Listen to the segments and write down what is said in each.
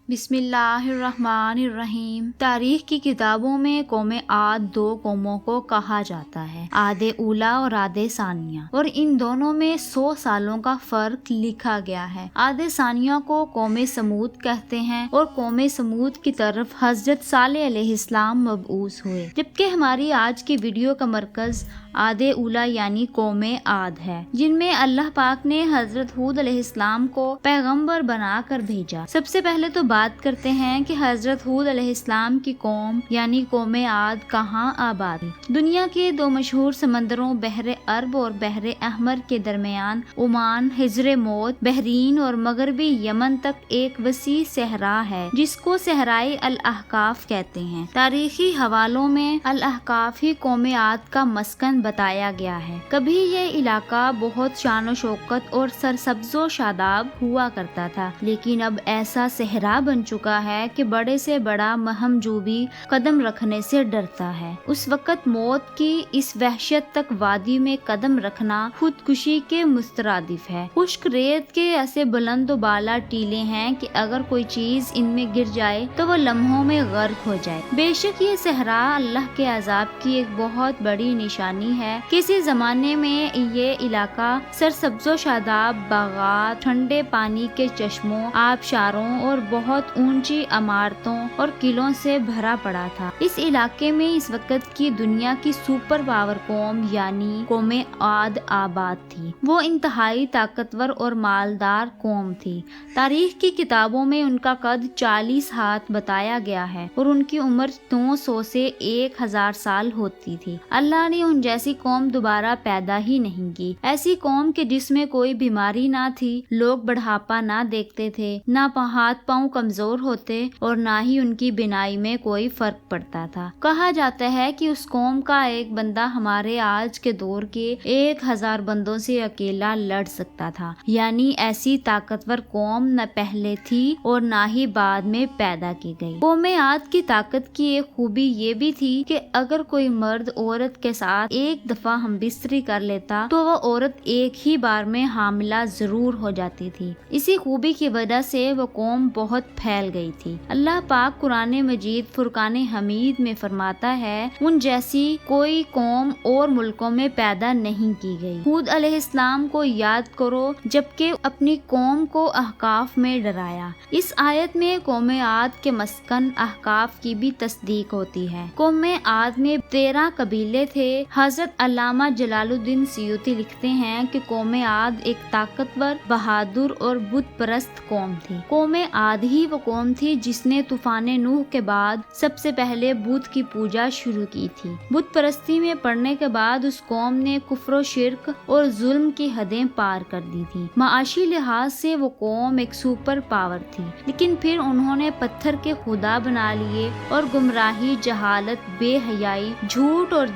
بسم اللہ الرحمن الرحیم۔ تاریخ کی کتابوں میں قوم عاد دو قوموں کو کہا جاتا ہے، عاد اولیٰ اور عاد ثانیہ، اور ان دونوں میں 100 سالوں کا فرق لکھا گیا ہے۔ عاد ثانیہ کو قوم سمود کہتے ہیں اور قوم سمود کی طرف حضرت صالح علیہ السلام مبعوث ہوئے، جبکہ ہماری آج کی ویڈیو کا مرکز عاد اولیٰ یعنی قوم عاد ہے، جن میں اللہ پاک نے حضرت ہود علیہ السلام کو پیغمبر بنا کر بھیجا۔ سب سے پہلے تو بات کرتے ہیں کہ حضرت ہود علیہ السلام کی قوم یعنی قوم عاد کہاں آباد ہے۔ دنیا کے دو مشہور سمندروں بحر عرب اور بحر احمر کے درمیان عمان، حجر موت، بحرین اور مغربی یمن تک ایک وسیع صحرا ہے جس کو صحرائے الاحقاف کہتے ہیں۔ تاریخی حوالوں میں الاحقاف ہی قوم عاد کا مسکن بتایا گیا ہے۔ کبھی یہ علاقہ بہت شان و شوکت اور سرسبز و شاداب ہوا کرتا تھا، لیکن اب ایسا صحرا بن چکا ہے کہ بڑے سے بڑا مہم جو بھی قدم رکھنے سے ڈرتا ہے۔ اس وقت موت کی اس وحشت تک وادی میں قدم رکھنا خودکشی کے مترادف ہے۔ خشک ریت کے ایسے بلند و بالا ٹیلے ہیں کہ اگر کوئی چیز ان میں گر جائے تو وہ لمحوں میں غرق ہو جائے۔ بے شک یہ صحرا اللہ کے عذاب کی ایک بہت بڑی نشانی ہے۔ کسی زمانے میں یہ علاقہ سرسبز و شاداب باغات، ٹھنڈے پانی کے چشموں، آبشاروں اور بہت اونچی عمارتوں اور قلعوں سے بھرا پڑا تھا۔ اس علاقے میں اس وقت کی دنیا کی سپر پاور قوم یعنی قوم عاد آباد تھی۔ وہ انتہائی طاقتور اور مالدار قوم تھی۔ تاریخ کی کتابوں میں ان کا قد 40 ہاتھ بتایا گیا ہے اور ان کی عمر 900 سے 1000 سال ہوتی تھی۔ اللہ نے ان جیسی قوم دوبارہ پیدا ہی نہیں کی، ایسی قوم کے جس میں کوئی بیماری نہ تھی، لوگ بڑھاپا نہ دیکھتے تھے، نہ ہاتھ پاؤں کمزور ہوتے اور نہ ہی ان کی بینائی میں کوئی فرق پڑتا تھا۔ کہا جاتا ہے کہ اس قوم کا ایک بندہ ہمارے آج کے دور کے 1000 بندوں سے اکیلا لڑ سکتا تھا، یعنی ایسی طاقتور قوم نہ پہلے تھی اور نہ ہی بعد میں پیدا کی گئی۔ قوم عاد کی طاقت کی ایک خوبی یہ بھی تھی کہ اگر کوئی مرد عورت کے ساتھ ایک دفعہ ہم بستری کر لیتا تو وہ عورت ایک ہی بار میں حاملہ ضرور ہو جاتی تھی۔ اسی خوبی کی وجہ سے وہ قوم بہت پھیل گئی تھی۔ اللہ پاک قرآن مجید فرقان حمید میں فرماتا ہے، ان جیسی کوئی قوم اور ملکوں میں پیدا نہیں کی گئی۔ ہود علیہ السلام کو یاد کرو جبکہ اپنی قوم کو احقاف میں ڈرایا۔ اس آیت میں قوم عاد کے مسکن احقاف کی بھی تصدیق ہوتی ہے۔ قوم عاد میں 13 قبیلے تھے۔ حضرت علامہ جلال الدین سیوطی لکھتے ہیں کہ قوم عاد ایک طاقتور، بہادر اور بت پرست قوم تھی۔ قوم عاد ہی وہ قوم تھی جس نے طوفان نوح کے بعد سب سے پہلے بت کی پوجا شروع کی تھی۔ بت پرستی میں پڑنے کے بعد اس قوم نے کفر و شرک اور ظلم کی حدیں پار کر دی تھی۔ معاشی لحاظ سے وہ قوم ایک سپر پاور تھی، لیکن پھر انہوں نے پتھر کے خدا بنا لیے اور گمراہی، جہالت، بے حیائی، جھوٹ اور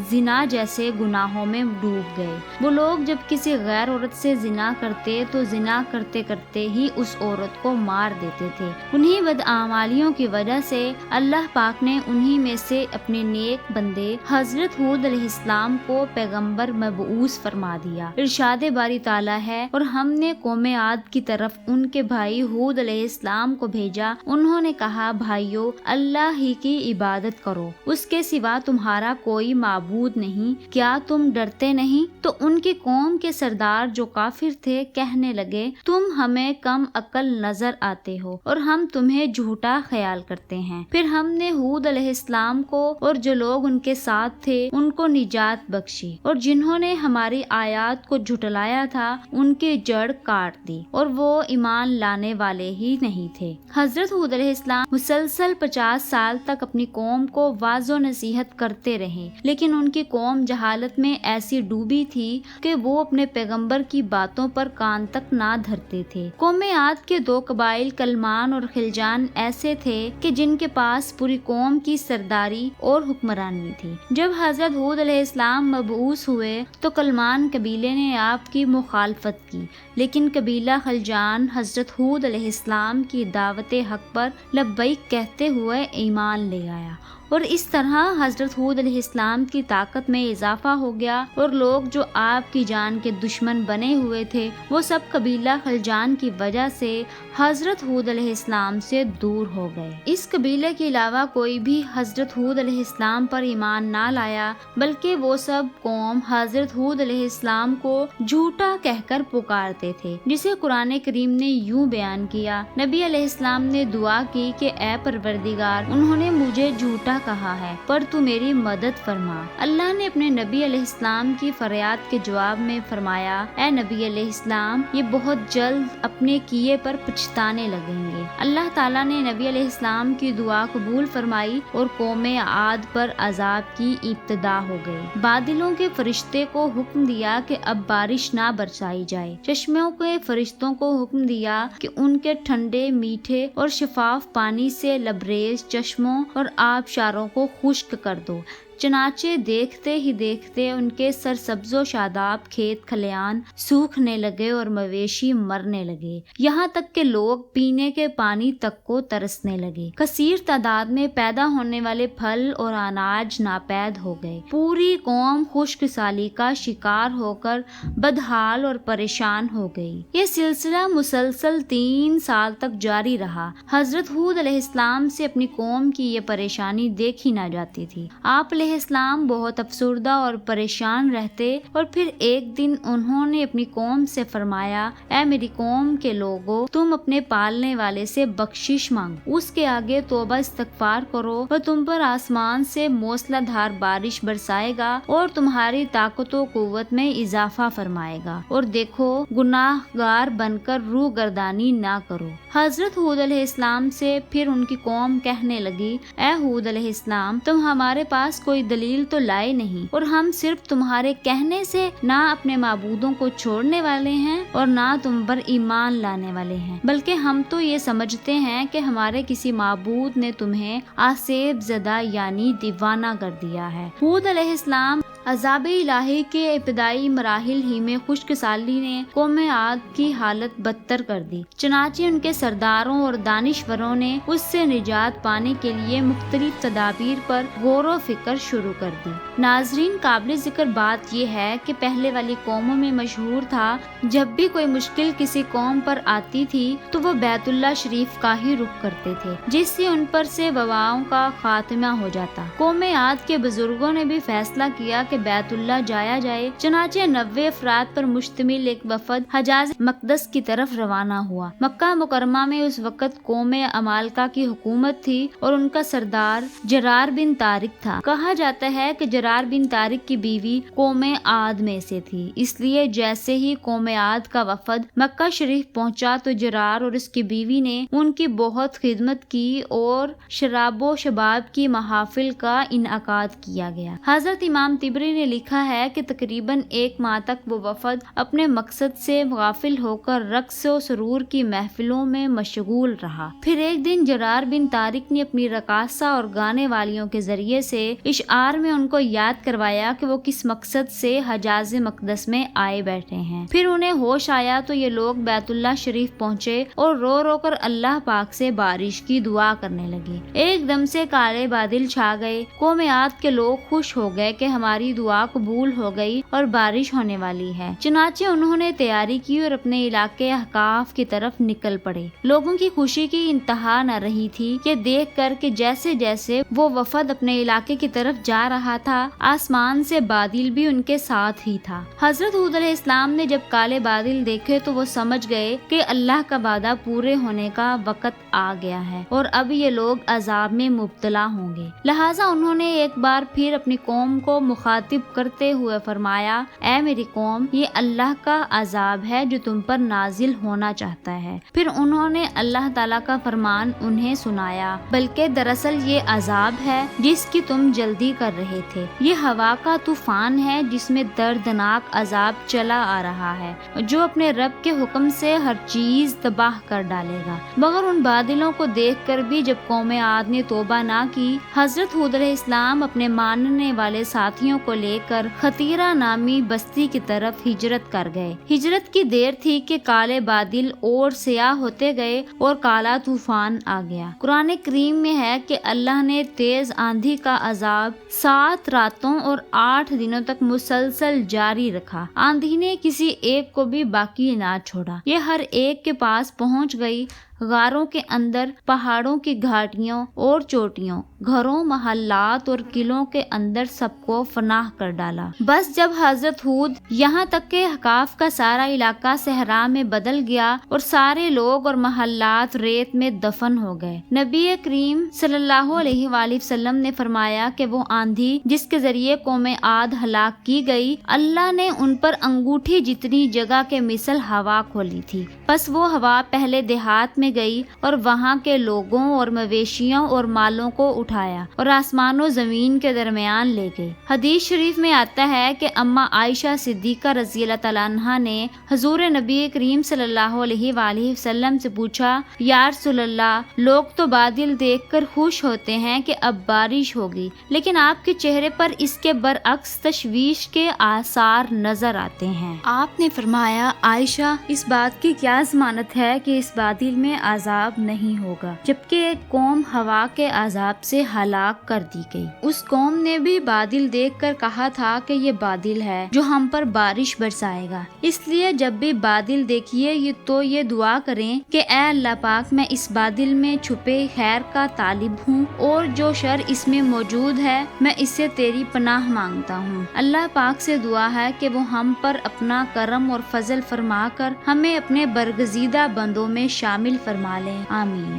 زنا جیسے گناہوں میں ڈوب گئے۔ وہ لوگ جب کسی غیر عورت سے زنا کرتے تو زنا کرتے کرتے ہی اس عورت کو مار دیتے تھے۔ انہی بدعمالیوں کی وجہ سے اللہ پاک نے انہی میں سے اپنے نیک بندے حضرت ہود علیہ السلام کو پیغمبر مبعوث فرما دیا۔ ارشاد باری تعالیٰ ہے، اور ہم نے قوم عاد کی طرف ان کے بھائی ہود علیہ السلام کو بھیجا۔ انہوں نے کہا، بھائیو، اللہ ہی کی عبادت کرو، اس کے سوا تمہارا کوئی معبود نہیں، کیا تم ڈرتے نہیں؟ تو ان کی قوم کے سردار جو کافر تھے کہنے لگے، تم ہمیں کم عقل نظر آتے ہو اور ہم تمہیں جھوٹا خیال کرتے ہیں۔ پھر ہم نے ہود علیہ السلام کو اور جو لوگ ان کے ساتھ تھے ان کو نجات بخشی، اور جنہوں نے ہماری آیات کو جھٹلایا تھا ان کی جڑ کاٹ دی، اور وہ ایمان لانے والے ہی نہیں تھے۔ حضرت ہود علیہ السلام مسلسل 50 سال تک اپنی قوم کو واعظ و نصیحت کرتے رہے، لیکن ان کی قوم جہالت میں ایسی ڈوبی تھی کہ وہ اپنے پیغمبر کی باتوں پر کان تک نہ دھرتے تھے۔ قوم عاد کے 2 قبائل کلمان اور خلجان ایسے تھے کہ جن کے پاس پوری قوم کی سرداری اور حکمرانی تھی۔ جب حضرت ہود علیہ السلام مبعوث ہوئے تو کلمان قبیلے نے آپ کی مخالفت کی، لیکن قبیلہ خلجان حضرت ہود علیہ السلام کی دعوت حق پر لبیک کہتے ہوئے ایمان لے آیا، اور اس طرح حضرت حضرت ہود علیہ السلام کی طاقت میں اضافہ ہو گیا اور لوگ جو آپ کی جان کے دشمن بنے ہوئے تھے وہ سب قبیلہ خلجان کی وجہ سے حضرت ہود علیہ السلام سے دور ہو گئے۔ اس قبیلے کے علاوہ کوئی بھی حضرت ہود علیہ السلام پر ایمان نہ لایا، بلکہ وہ سب قوم حضرت ہود علیہ السلام کو جھوٹا کہہ کر پکارتے تھے، جسے قرآن کریم نے یوں بیان کیا۔ نبی علیہ السلام نے دعا کی کہ اے پروردگار، انہوں نے مجھے جھوٹا کہا ہے، پر تو میری مدد فرما۔ اللہ نے اپنے نبی علیہ السلام کی فریاد کے جواب میں فرمایا، اے نبی علیہ السلام، یہ بہت جلد اپنے کیے پر پچھتانے لگیں گے۔ اللہ تعالیٰ نے نبی علیہ السلام کی دعا قبول فرمائی اور قوم عاد پر عذاب کی ابتدا ہو گئی۔ بادلوں کے فرشتے کو حکم دیا کہ اب بارش نہ برسائی جائے۔ چشموں کے فرشتوں کو حکم دیا کہ ان کے ٹھنڈے، میٹھے اور شفاف پانی سے لبریز چشموں اور آبشاروں کو خشک کر دو۔ چنانچہ دیکھتے ہی دیکھتے ان کے سرسبز و شاداب کھیت کھلیان سوکھنے لگے اور مویشی مرنے لگے، یہاں تک کہ لوگ پینے کے پانی تک کو ترسنے لگے۔ کثیر تعداد میں پیدا ہونے والے پھل اور اناج ناپید ہو گئے۔ پوری قوم خشک سالی کا شکار ہو کر بدحال اور پریشان ہو گئی۔ یہ سلسلہ مسلسل 3 سال تک جاری رہا۔ حضرت ہود علیہ السلام سے اپنی قوم کی یہ پریشانی دیکھی نہ جاتی تھی۔ آپ علیہ السلام بہت افسردہ اور پریشان رہتے، اور پھر ایک دن انہوں نے اپنی قوم سے فرمایا، اے میری قوم کے لوگو، تم اپنے پالنے والے سے بخشش مانگو، اس کے آگے توبہ استغفار کرو، وہ تم پر آسمان سے موسلا دھار بارش برسائے گا اور تمہاری طاقت و قوت میں اضافہ فرمائے گا، اور دیکھو گناہ گار بن کر روح گردانی نہ کرو۔ حضرت ہود علیہ السلام سے پھر ان کی قوم کہنے لگی، اے ہود علیہ السلام، تم ہمارے پاس کوئی دلیل تو لائے نہیں، اور ہم صرف تمہارے کہنے سے نہ اپنے معبودوں کو چھوڑنے والے ہیں اور نہ تم پر ایمان لانے والے ہیں، بلکہ ہم تو یہ سمجھتے ہیں کہ ہمارے کسی معبود نے تمہیں آسیب زدہ یعنی دیوانہ کر دیا ہے۔ ہود علیہ السلام عذاب الہی کے ابتدائی مراحل ہی میں خشک سالی نے قوم عاد کی حالت بدتر کر دی، چنانچہ ان کے سرداروں اور دانشوروں نے اس سے نجات پانے کے لیے مختلف تدابیر پر غور و فکر شروع کر دی۔ ناظرین، قابل ذکر بات یہ ہے کہ پہلے والی قوموں میں مشہور تھا جب بھی کوئی مشکل کسی قوم پر آتی تھی تو وہ بیت اللہ شریف کا ہی رخ کرتے تھے، جس سے ان پر سے وباؤں کا خاتمہ ہو جاتا۔ قوم عاد کے بزرگوں نے بھی فیصلہ کیا کہ بیت اللہ جایا جائے، چنانچہ 90 افراد پر مشتمل ایک وفد حجاز مقدس کی طرف روانہ ہوا۔ مکہ مکرمہ میں اس وقت قوم عمالقہ کی حکومت تھی اور ان کا سردار جرار بن طارق تھا۔ کہا جاتا ہے کہ جرار بن طارق کی بیوی قوم عاد میں سے تھی، اس لیے جیسے ہی قوم عاد کا وفد مکہ شریف پہنچا تو جرار اور اس کی بیوی نے ان کی بہت خدمت کی اور شراب و شباب کی محافل کا انعقاد کیا گیا۔ حضرت امام طبری نے لکھا ہے کہ تقریباً 1 ماہ تک وہ وفد اپنے مقصد سے غافل ہو کر رقص و سرور کی محفلوں میں مشغول رہا۔ پھر ایک دن جرار بن طارق نے اپنی رقاصہ اور گانے والیوں کے ذریعے سے اشعار میں ان کو یاد کروایا کہ وہ کس مقصد سے حجاز مقدس میں آئے بیٹھے ہیں۔ پھر انہیں ہوش آیا تو یہ لوگ بیت اللہ شریف پہنچے اور رو رو کر اللہ پاک سے بارش کی دعا کرنے لگے۔ ایک دم سے کالے بادل چھا گئے۔ قوم عاد کے لوگ خوش ہو گئے کہ ہماری دعا قبول ہو گئی اور بارش ہونے والی ہے، چنانچہ انہوں نے تیاری کی اور اپنے علاقے احقاف کی طرف نکل پڑے۔ لوگوں کی خوشی کی انتہا نہ رہی تھی کہ دیکھ کر کہ جیسے جیسے وہ وفد اپنے علاقے کی طرف جا رہا تھا، آسمان سے بادل بھی ان کے ساتھ ہی تھا۔ حضرت ہود علیہ السلام نے جب کالے بادل دیکھے تو وہ سمجھ گئے کہ اللہ کا وعدہ پورے ہونے کا وقت آ گیا ہے اور اب یہ لوگ عذاب میں مبتلا ہوں گے، لہٰذا انہوں نے ایک بار پھر اپنی قوم کو مخاطب کرتے ہوئے فرمایا، اے میری قوم، یہ اللہ کا عذاب ہے جو تم پر نازل ہونا چاہتا ہے۔ پھر انہوں نے اللہ تعالیٰ کا فرمان انہیں سنایا، بلکہ دراصل یہ عذاب ہے جس کی تم جلدی کر رہے تھے۔ یہ ہوا کا طوفان ہے جس میں دردناک عذاب چلا آ رہا ہے، جو اپنے رب کے حکم سے ہر چیز تباہ کر ڈالے گا۔ مگر ان بادلوں کو دیکھ کر بھی جب قوم عاد نے توبہ نہ کی، حضرت ہود علیہ السلام اپنے ماننے والے ساتھیوں کو لے کر خطیرہ نامی بستی کی طرف ہجرت کر گئے۔ ہجرت کی دیر تھی کہ کالے بادل اور سیاہ ہوتے گئے اور کالا طوفان آ گیا۔ قرآن کریم میں ہے کہ اللہ نے تیز آندھی کا عذاب 7 راتوں اور 8 دنوں تک مسلسل جاری رکھا۔ آندھی نے کسی ایک کو بھی باقی نہ چھوڑا، یہ ہر ایک کے پاس پہنچ گئی۔ غاروں کے اندر، پہاڑوں کی گھاٹیوں اور چوٹیوں، گھروں، محلات اور قلعوں کے اندر سب کو فناہ کر ڈالا۔ بس جب حضرت ہود یہاں تک کہ احقاف کا سارا علاقہ صحرا میں بدل گیا اور سارے لوگ اور محلات ریت میں دفن ہو گئے، نبی کریم صلی اللہ علیہ وآلہ وسلم نے فرمایا کہ وہ آندھی جس کے ذریعے قوم عاد ہلاک کی گئی، اللہ نے ان پر انگوٹھی جتنی جگہ کے مثل ہوا کھولی تھی۔ بس وہ ہوا پہلے دیہات میں گئی اور وہاں کے لوگوں اور مویشیوں اور مالوں کو اٹھایا اور آسمان و زمین کے درمیان لے گئی۔ حدیث شریف میں آتا ہے کہ اماں عائشہ صدیقہ رضی اللہ تعالیٰ عنہا نے حضور نبی کریم صلی اللہ علیہ وآلہ وسلم سے پوچھا، یا رسول اللہ، لوگ تو بادل دیکھ کر خوش ہوتے ہیں کہ اب بارش ہوگی، لیکن آپ کے چہرے پر اس کے برعکس تشویش کے آثار نظر آتے ہیں۔ آپ نے فرمایا، عائشہ، اس بات کی کیا ضمانت ہے کہ اس بادل میں عذاب نہیں ہوگا، جبکہ ایک قوم ہوا کے عذاب سے ہلاک کر دی گئی۔ اس قوم نے بھی بادل دیکھ کر کہا تھا کہ یہ بادل ہے جو ہم پر بارش برسائے گا، اس لیے جب بھی بادل دیکھیے تو یہ دعا کریں کہ اے اللہ پاک، میں اس بادل میں چھپے خیر کا طالب ہوں اور جو شر اس میں موجود ہے میں اس سے تیری پناہ مانگتا ہوں۔ اللہ پاک سے دعا ہے کہ وہ ہم پر اپنا کرم اور فضل فرما کر ہمیں اپنے برگزیدہ بندوں میں شامل فرما لیں، آمین۔